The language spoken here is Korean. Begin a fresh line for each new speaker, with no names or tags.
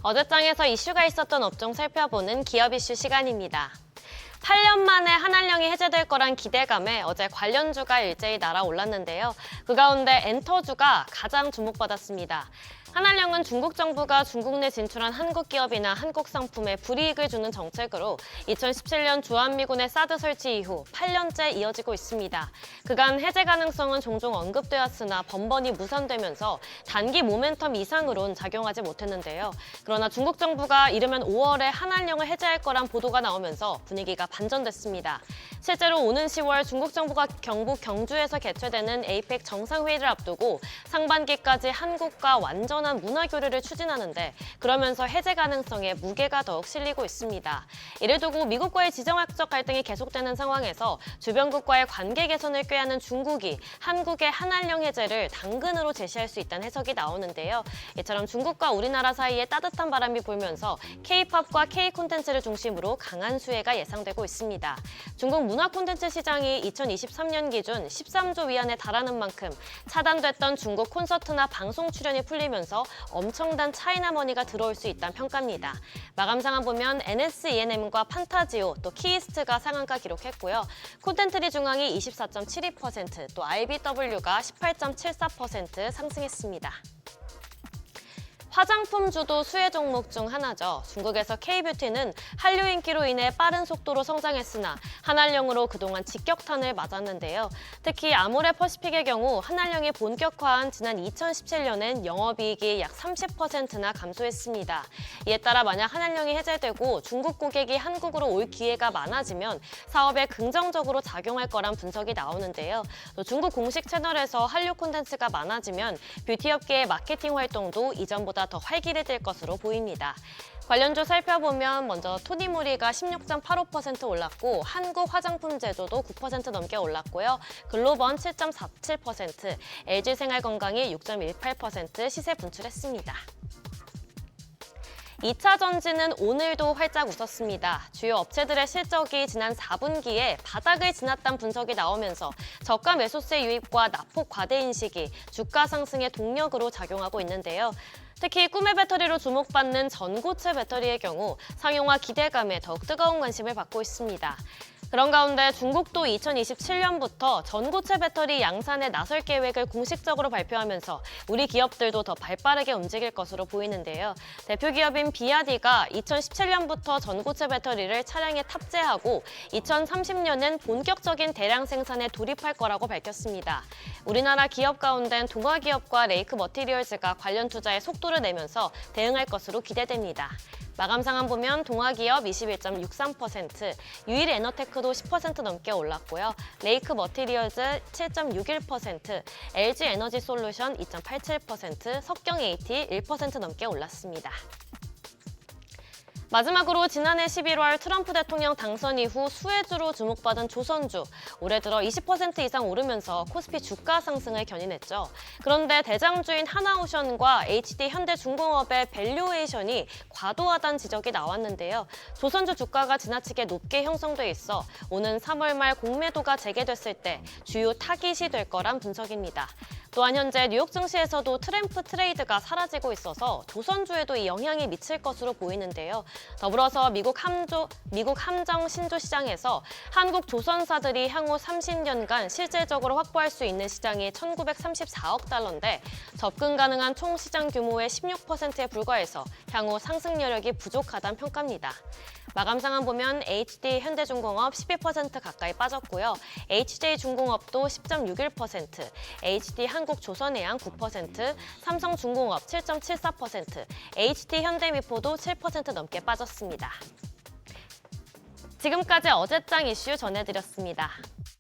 어제장에서 이슈가 있었던 업종 살펴보는 기업 이슈 시간입니다. 8년 만에 한한령이 해제될 거란 기대감에 어제 관련주가 일제히 날아올랐는데요. 그 가운데 엔터주가 가장 주목받았습니다. 한한령은 중국 정부가 중국 내 진출한 한국 기업이나 한국 상품에 불이익을 주는 정책으로 2017년 주한미군의 사드 설치 이후 8년째 이어지고 있습니다. 그간 해제 가능성은 종종 언급되었으나 번번이 무산되면서 단기 모멘텀 이상으론 작용하지 못했는데요. 그러나 중국 정부가 이르면 5월에 한한령을 해제할 거란 보도가 나오면서 분위기가 반전됐습니다. 실제로 오는 10월 중국 정부가 경북 경주에서 개최되는 에이펙 정상회의를 앞두고 상반기까지 한국과 완전한 문화 교류를 추진하는데 그러면서 해제 가능성에 무게가 더욱 실리고 있습니다. 이를 두고 미국과의 지정학적 갈등이 계속되는 상황에서 주변국과의 관계 개선을 꾀하는 중국이 한국의 한한령 해제를 당근으로 제시할 수 있다는 해석이 나오는데요. 이처럼 중국과 우리나라 사이에 따뜻한 바람이 불면서 K-팝과 K-콘텐츠를 중심으로 강한 수혜가 예상되고 있습니다. 중국 문화 콘텐츠 시장이 2023년 기준 13조 위안에 달하는 만큼 차단됐던 중국 콘서트나 방송 출연이 풀리면서 엄청난 차이나머니가 들어올 수 있다는 평가입니다. 마감 상황 보면 NS, E&M과 판타지오, 또 키이스트가 상한가 기록했고요. 콘텐트리 중앙이 24.72%, 또 IBW가 18.74% 상승했습니다. 화장품주도 수혜 종목 중 하나죠. 중국에서 K-뷰티는 한류 인기로 인해 빠른 속도로 성장했으나 한한령으로 그동안 직격탄을 맞았는데요. 특히 아모레퍼시픽의 경우 한한령이 본격화한 지난 2017년엔 영업이익이 약 30%나 감소했습니다. 이에 따라 만약 한한령이 해제되고 중국 고객이 한국으로 올 기회가 많아지면 사업에 긍정적으로 작용할 거란 분석이 나오는데요. 또 중국 공식 채널에서 한류 콘텐츠가 많아지면 뷰티업계의 마케팅 활동도 이전보다 더 활기를 것으로 보입니다. 관련주 살펴보면 먼저 토니모리가 16.85% 올랐고 한국 화장품 제조도 9% 넘게 올랐고요. 글로번 7.47%, LG생활건강이 6.18% 시세 분출했습니다. 2차 전지는 오늘도 활짝 웃었습니다. 주요 업체들의 실적이 지난 4분기에 바닥을 지났다는 분석이 나오면서 저가 매수세 유입과 낙폭 과대 인식이 주가 상승의 동력으로 작용하고 있는데요. 특히 꿈의 배터리로 주목받는 전고체 배터리의 경우 상용화 기대감에 더욱 뜨거운 관심을 받고 있습니다. 그런 가운데 중국도 2027년부터 전고체 배터리 양산에 나설 계획을 공식적으로 발표하면서 우리 기업들도 더 발빠르게 움직일 것으로 보이는데요. 대표 기업인 비아디가 2017년부터 전고체 배터리를 차량에 탑재하고 2030년엔 본격적인 대량 생산에 돌입할 거라고 밝혔습니다. 우리나라 기업 가운데는 동아기업과 레이크 머티리얼즈가 관련 투자에 속도를 내면서 대응할 것으로 기대됩니다. 마감 상황 보면 동아기업 21.63%, 유일에너테크도 10% 넘게 올랐고요. 레이크 머티리얼즈 7.61%, LG에너지솔루션 2.87%, 석경AT 1% 넘게 올랐습니다. 마지막으로 지난해 11월 트럼프 대통령 당선 이후 수혜주로 주목받은 조선주, 올해 들어 20% 이상 오르면서 코스피 주가 상승을 견인했죠. 그런데 대장주인 하나오션과 HD현대중공업의 밸류에이션이 과도하다는 지적이 나왔는데요. 조선주 주가가 지나치게 높게 형성돼 있어 오는 3월 말 공매도가 재개됐을 때 주요 타깃이 될 거란 분석입니다. 또한 현재 뉴욕 증시에서도 트램프 트레이드가 사라지고 있어서 조선주에도 이 영향이 미칠 것으로 보이는데요. 더불어서 미국 함정 신주 시장에서 한국 조선사들이 향후 30년간 실질적으로 확보할 수 있는 시장이 1934억 달러인데 접근 가능한 총 시장 규모의 16%에 불과해서 향후 상승 여력이 부족하다는 평가입니다. 마감 상황 보면 HD현대중공업 12% 가까이 빠졌고요. HJ중공업도 10.61%, HD한국조선해양 9%, 삼성중공업 7.74%, HD현대미포도 7% 넘게 빠졌습니다. 지금까지 어제장 이슈 전해드렸습니다.